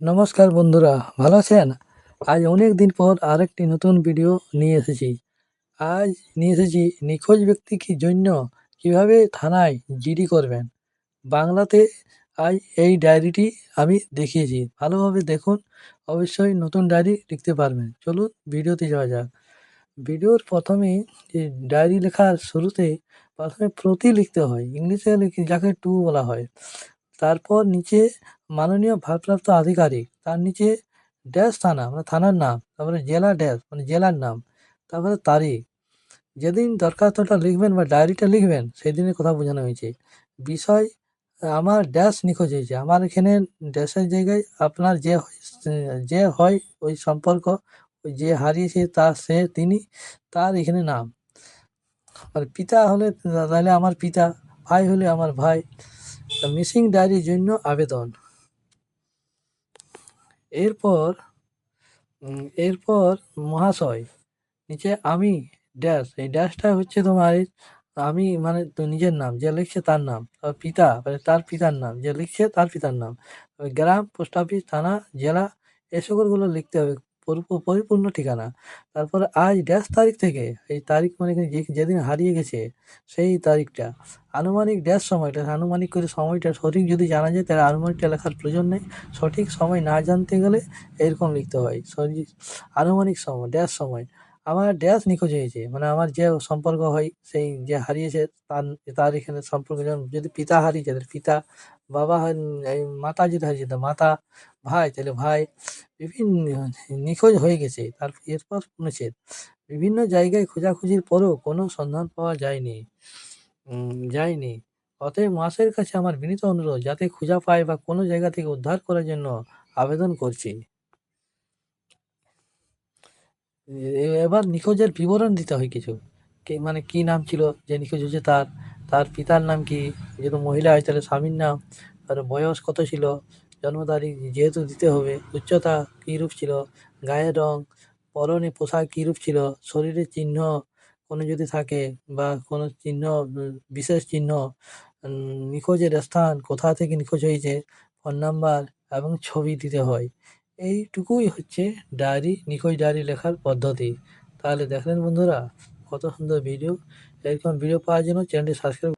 নমস্কার বন্ধুরা, ভালো আছেন? আজ অনেক দিন পর আরেকটি নতুন ভিডিও নিয়ে এসেছি। আজ নিয়ে এসেছি নিখোঁজ ব্যক্তিকে জন্য কিভাবে থানায় জিডি করবেন। বাংলাতে আজ এই ডায়েরিটি আমি দেখিয়েছি, ভালোভাবে দেখুন, অবশ্যই নতুন ডায়েরি লিখতে পারবেন। চলুন ভিডিওতে যাওয়া যাক। ভিডিওর প্রথমে যে ডায়েরি লেখার শুরুতে প্রথমে প্রতি লিখতে হয়, ইংলিশে লিখি যাকে টু বলা হয়। তারপর নিচে মাননীয় ভারপ্রাপ্ত আধিকারিক, তার নিচে ড্যাশ থানা মানে থানার নাম, তারপরে জেলা ড্যাশ মানে জেলার নাম, তারপরে তারিখ। যেদিন দরখাস্তটা লিখবেন বা ডায়েরিটা লিখবেন সেদিনের কথা বোঝানো হয়েছে। বিষয়, আমার ড্যাশ নিখোঁজ হয়েছে, আমার এখানে ড্যাশের জায়গায় আপনার যে হয় ওই সম্পর্ক, ওই যে হারিয়েছে তিনি, তার এখানে নাম। আর পিতা হলে তাহলে আমার পিতা, ভাই হলে আমার ভাই। মিসিং ডায়েরির জন্য আবেদন। এরপর এরপর মহাশয়, নিচে আমি ড্যাশ, এই ড্যাশটা হচ্ছে তোমার আমি মানে তো নিজের নাম যে লিখছে তার নাম, তার পিতা মানে তার পিতার নাম যে লিখছে তার পিতার নাম, গ্রাম, পোস্ট অফিস, থানা, জেলা, এ সকলগুলো লিখতে হবে, পরিপূর্ণ ঠিকানা। তারপরে আজ ড্যাশ তারিখ থেকে, এই তারিখ মানে যেদিন হারিয়ে গেছে সেই তারিখটা, আনুমানিক ড্যাশ সময়টা, আনুমানিক করে সময়টা সঠিক যদি জানা যায় তাহলে আনুমানিকটা লেখার প্রয়োজন নেই। সঠিক সময় না জানতে গেলে এরকম লিখতে হয়, আনুমানিক সময় ড্যাশ সময়। আমার ড্যাশ নিখোঁজ হয়েছে মানে আমার যে সম্পর্ক হয় সেই যে হারিয়েছে তার, তার এখানে সম্পর্ক, যেমন যদি পিতা হারিয়েছে তাহলে পিতা, বাবা হয়, এই মাতা যদি হারিয়েছে তো মাতা, ভাই তাহলে ভাই। বিভিন্ন নিখোঁজ হয়ে গেছে, তার এরপর অনুচ্ছেদ, বিভিন্ন জায়গায় খোঁজাখুঁজির পরেও কোনো সন্ধান পাওয়া যায়নি। অতএব মহাশয়ের কাছে আমার বিনীত অনুরোধ, যাতে খুঁজে পায় বা কোনো জায়গা থেকে উদ্ধার করার জন্য আবেদন করছি। এবার নিখোঁজের বিবরণ দিতে হয় কিছু, মানে কি নাম ছিল যে নিখোঁজ হয়েছে তার, তার পিতার নাম কি, যেহেতু মহিলা হয় তাহলে স্বামীর নাম, আর বয়স কত ছিল, জন্ম তারিখ যেহেতু দিতে হবে, উচ্চতা কীরূপ ছিল, গায়ের রং, পরনে পোশাক কীরূপ ছিল, শরীরের চিহ্ন কোনো যদি থাকে বা কোনো চিহ্ন, বিশেষ চিহ্ন, নিখোঁজের স্থান, কোথা থেকে নিখোঁজ হয়েছে, ফোন নাম্বার এবং ছবি দিতে হয়। এইটুকুই হচ্ছে ডায়েরি, নিখোঁজ ডায়েরি লেখার পদ্ধতি। তাহলে দেখলেন বন্ধুরা, কত সুন্দর ভিডিও। এরকম ভিডিও পাওয়ার জন্য চ্যানেলটি সাবস্ক্রাইব